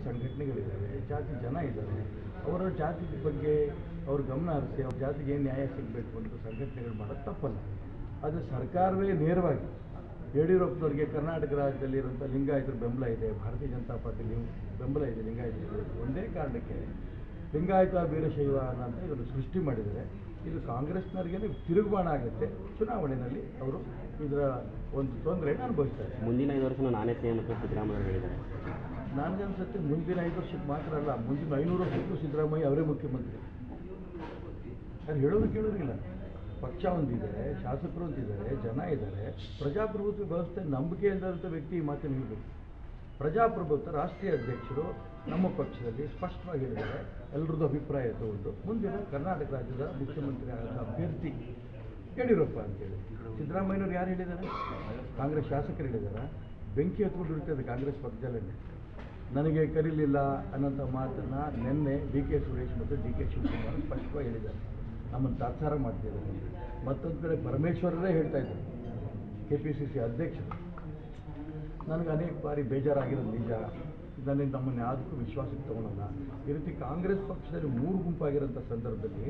ಸಂಘಟನೆಗಳಿದ್ದಾವೆ, ಜಾತಿ ಜನ ಇದ್ದಾರೆ. ಅವರ ಜಾತಿ ಬಗ್ಗೆ ಅವ್ರ ಗಮನ ಹರಿಸಿ ಅವ್ರ ಜಾತಿಗೆ ಏನು ನ್ಯಾಯ ಸಿಗಬೇಕು ಅಂತ ಸಂಘಟನೆಗಳು ಮಾಡೋದು ತಪ್ಪಲ್ಲ. ಆದರೆ ಸರ್ಕಾರವೇ ನೇರವಾಗಿ ಯಡಿಯೂರಪ್ಪನವ್ರಿಗೆ ಕರ್ನಾಟಕ ರಾಜ್ಯದಲ್ಲಿರುವಂಥ ಲಿಂಗಾಯತರ ಬೆಂಬಲ ಇದೆ, ಭಾರತೀಯ ಜನತಾ ಪಾರ್ಟಿ ಬೆಂಬಲ ಇದೆ ಲಿಂಗಾಯತರಿಗೆ. ಒಂದೇ ಕಾರಣಕ್ಕೆ ಲಿಂಗಾಯತ ವೀರಶೈವ ಅನ್ನೋಂಥ ಇದನ್ನು ಸೃಷ್ಟಿ ಮಾಡಿದರೆ ಇದು ಕಾಂಗ್ರೆಸ್ನವ್ರಿಗೆ ತಿರುಗುಬಾಣ ಆಗುತ್ತೆ. ಚುನಾವಣೆಯಲ್ಲಿ ಅವರು ಇದರ ಒಂದು ತೊಂದರೆಯನ್ನು ಅನುಭವಿಸ್ತಾರೆ. ಮುಂದಿನ 5 ವರ್ಷ ನಾನೇ ಸಿಎಂ ಅಂತ ಸಿದ್ದರಾಮಯ್ಯ ಹೇಳಿದ್ದಾರೆ. ನನಗನ್ಸುತ್ತೆ ಮುಂದಿನ 5 ವರ್ಷಕ್ಕೆ ಮಾತ್ರ ಅಲ್ಲ, ಮುಂದಿನ 500 ವರ್ಷಕ್ಕೂ ಸಿದ್ದರಾಮಯ್ಯ ಅವರೇ ಮುಖ್ಯಮಂತ್ರಿ. ಯಾರು ಹೇಳೋದು ಕೇಳೋದಿಲ್ಲ. ಪಕ್ಷ ಒಂದಿದೆ, ಶಾಸಕರು ಅಂತಿದ್ದಾರೆ, ಜನ ಇದ್ದಾರೆ. ಪ್ರಜಾಪ್ರಭುತ್ವ ವ್ಯವಸ್ಥೆ ನಂಬಿಕೆ ಇಲ್ಲದಂಥ ವ್ಯಕ್ತಿ ಈ ಮಾತನ್ನು ಹೇಳಬೇಕು. ಪ್ರಜಾಪ್ರಭುತ್ವ ರಾಷ್ಟ್ರೀಯ ಅಧ್ಯಕ್ಷರು ನಮ್ಮ ಪಕ್ಷದಲ್ಲಿ ಸ್ಪಷ್ಟವಾಗಿ ಹೇಳಿದ್ದಾರೆ, ಎಲ್ಲರದ್ದು ಅಭಿಪ್ರಾಯ ತಗೊಂಡು ಮುಂದಿನ ಕರ್ನಾಟಕ ರಾಜ್ಯದ ಮುಖ್ಯಮಂತ್ರಿ ಆದ ಅಭ್ಯರ್ಥಿ ಯಡಿಯೂರಪ್ಪ ಅಂತೇಳಿ. ಸಿದ್ದರಾಮಯ್ಯನವ್ರು ಯಾರು ಹೇಳಿದ್ದಾರೆ? ಕಾಂಗ್ರೆಸ್ ಶಾಸಕರು ಹೇಳಿದ್ದಾರೆ. ಬೆಂಕಿ ಹತ್ಕೊಂಡು ಇರ್ತದೆ ಕಾಂಗ್ರೆಸ್ ಪಕ್ಷದಲ್ಲೇ. ನನಗೆ ಕರೀಲಿಲ್ಲ ಅನ್ನೋಂಥ ಮಾತನ್ನು ನಿನ್ನೆ ಡಿ ಕೆ ಸುರೇಶ್ ಮತ್ತು ಡಿ ಕೆ ಶಿವಕುಮಾರ್ ಸ್ಪಷ್ಟವಾಗಿ ಹೇಳಿದ್ದಾರೆ. ನಮ್ಮನ್ನು ತಾತ್ಸಾರ ಮಾಡ್ತಿದ್ದಾರೆ. ಮತ್ತೊಂದು ಕಡೆ ಪರಮೇಶ್ವರರೇ ಹೇಳ್ತಾ ಇದ್ದಾರೆ, KPCC ಅಧ್ಯಕ್ಷರು, ನನಗೆ ಅನೇಕ ಬಾರಿ ಬೇಜಾರಾಗಿರೋದು ನಿಜ, ನಮ್ಮನ್ನು ಯಾವುದಕ್ಕೂ ವಿಶ್ವಾಸಕ್ಕೆ ತಗೊಳ್ಳಲ್ಲ. ಈ ರೀತಿ ಕಾಂಗ್ರೆಸ್ ಪಕ್ಷದಲ್ಲಿ 3 ಗುಂಪಾಗಿರೋಂಥ ಸಂದರ್ಭದಲ್ಲಿ